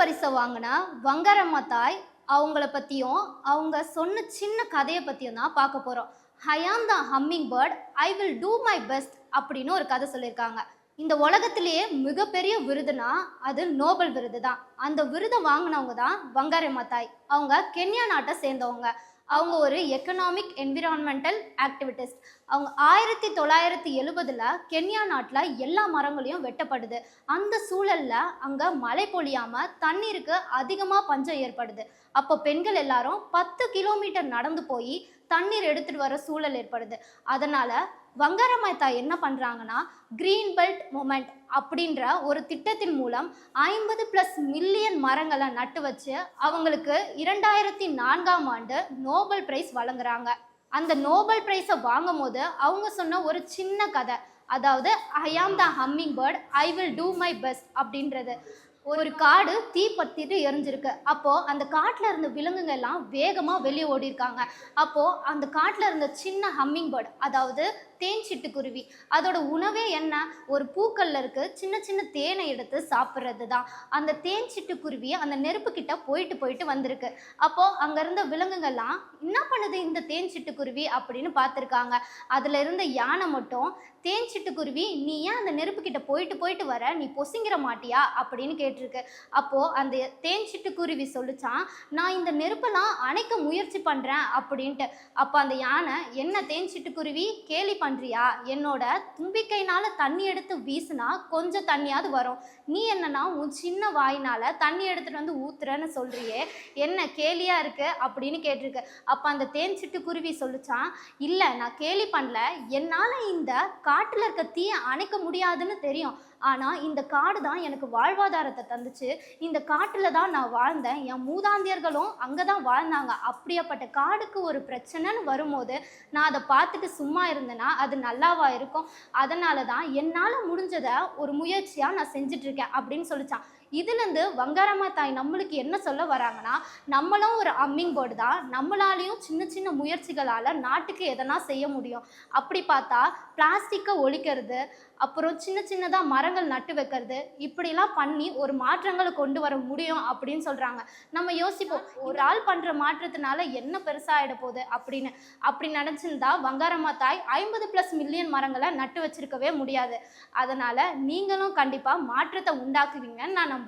பரிசை வாங்கின வங்காரம்மா தாய் அவங்கள பற்றியும் அவங்க சொன்ன சின்ன கதையை பற்றியும் தான் பார்க்க போகிறோம். I am the hummingbird, I will do my best அப்படின்னு ஒரு கதை சொல்லியிருக்காங்க. இந்த உலகத்திலேயே மிகப்பெரிய விருதுனா அது நோபல் விருது தான். அந்த விருதை வாங்கினவங்க தான் வங்காரம்மா தாய். அவங்க கென்யா நாட்டை சேர்ந்தவங்க. அவங்க ஒரு எக்கனாமிக் என்விரான்மெண்டல் ஆக்டிவிட்டிஸ்ட். அவங்க 1970 கென்யா நாட்டில் எல்லா மரங்களையும் வெட்டப்படுது. அந்த சூழலில் அங்கே மழை பொழியாமல் தண்ணீருக்கு அதிகமாக பஞ்சம் ஏற்படுது. அப்போ பெண்கள் எல்லாரும் 10 கிலோமீட்டர் நடந்து போய் தண்ணீர் எடுத்துகிட்டு வர சூழல் ஏற்படுது. அதனால் வங்காரம்மா தாய் என்ன பண்ணுறாங்கன்னா, கிரீன் பெல்ட் மூமெண்ட் அப்படின்ற ஒரு திட்டத்தின் மூலம் 50+ மில்லியன் மரங்களை நட்டு வச்சு அவங்களுக்கு 2004ஆம் ஆண்டு நோபல் பிரைஸ் வழங்குறாங்க. அந்த நோபல் பிரைஸை வாங்கும் போது அவங்க சொன்ன ஒரு சின்ன கதை, அதாவது I am the hummingbird, I will do my best அப்படின்றது. ஒரு காடு தீ பத்திட்டு எரிஞ்சிருக்கு. அப்போ அந்த காட்டுல இருந்த விலங்குங்க எல்லாம் வேகமா வெளியே ஓடி இருக்காங்க. அப்போ அந்த காட்டுல இருந்த சின்ன ஹம்மிங் பேர்ட், அதாவது தேன் சிட்டுக்குருவி, அதோட உணவே என்ன, ஒரு பூக்கள்ல இருக்கு சின்ன சின்ன தேனை எடுத்து சாப்பிட்றது தான். அந்த தேன் சிட்டுக்குருவி அந்த நெருப்பு கிட்ட போயிட்டு வந்திருக்கு. அப்போ அங்க இருந்த விலங்குகள்லாம் என்ன பண்ணுது இந்த தேன் சிட்டுக்குருவி அப்படின்னு பார்த்துருக்காங்க. அதுல இருந்த யானை மட்டும், தேன் சிட்டுக்குருவி நீ ஏன் அந்த நெருப்பு கிட்ட போயிட்டு வர, நீ பொசுங்கிற மாட்டியா அப்படின்னு கேட்டிருக்கு. அப்போ அந்த தேன் சிட்டுக்குருவி சொல்லிச்சான், நான் இந்த நெருப்பெல்லாம் அணைக்க முயற்சி பண்றேன் அப்படின்ட்டு. அப்போ அந்த யானை, என்ன தேன் சிட்டுக்குருவி கேலி பண்றியா, என்னோட தும்பிக்கைனால தண்ணி எடுத்து வீசினா கொஞ்சம் தண்ணியாவது வரும், நீ என்னன்னா உன் சின்ன வாயினால தண்ணி எடுத்துட்டு வந்து ஊத்துறன்னு சொல்றியே, என்ன கேலியா இருக்கு அப்படின்னு கேட்டிருக்கு. அப்ப அந்த தேன் சிட்டுக்குருவி சொல்லிச்சான், இல்ல நான் கேலி பண்ணல, என்னால இந்த காட்டுல இருக்க தீயை அணைக்க முடியாதுன்னு தெரியும், ஆனா இந்த காடு தான் எனக்கு வாழ்வாதாரத்தை தந்துச்சு, இந்த காட்டுல தான் நான் வாழ்ந்தேன், என் மூதாந்தியர்களும் அங்கதான் வாழ்ந்தாங்க, அப்படியாப்பட்ட காடுக்கு ஒரு பிரச்சனைன்னு வரும்போது நான் அதை பார்த்துட்டு சும்மா இருந்தேன்னா அது நல்லாவா இருக்கும், அதனால தான் என்னால் முடிஞ்சதை ஒரு முயற்சியாக நான் செஞ்சிட்ருக்கேன் அப்படின்னு சொல்லிச்சான். இதுலேருந்து வங்காரம்மா தாய் நம்மளுக்கு என்ன சொல்ல வராங்கன்னா, நம்மளும் ஒரு ஹம்மிங் பேர்டு தான், நம்மளாலையும் சின்ன சின்ன முயற்சிகளால் நாட்டுக்கு எதனா செய்ய முடியும். அப்படி பார்த்தா பிளாஸ்டிக்கை ஒழிக்கிறது, அப்புறம் சின்ன சின்னதாக மரங்கள் நட்டு வைக்கிறது, இப்படிலாம் பண்ணி ஒரு மாற்றங்களை கொண்டு வர முடியும் அப்படின்னு சொல்கிறாங்க. நம்ம யோசிப்போம், ஒரு ஆள் பண்ணுற மாற்றத்தினால என்ன பெருசாகிட போகுது அப்படின்னு. அப்படி நினச்சிருந்தா வங்காரம்மா தாய் 50+ மில்லியன் மரங்களை நட்டு வச்சிருக்கவே முடியாது. அதனால் நீங்களும் கண்டிப்பாக மாற்றத்தை உண்டாக்குவீங்கன்னு நான்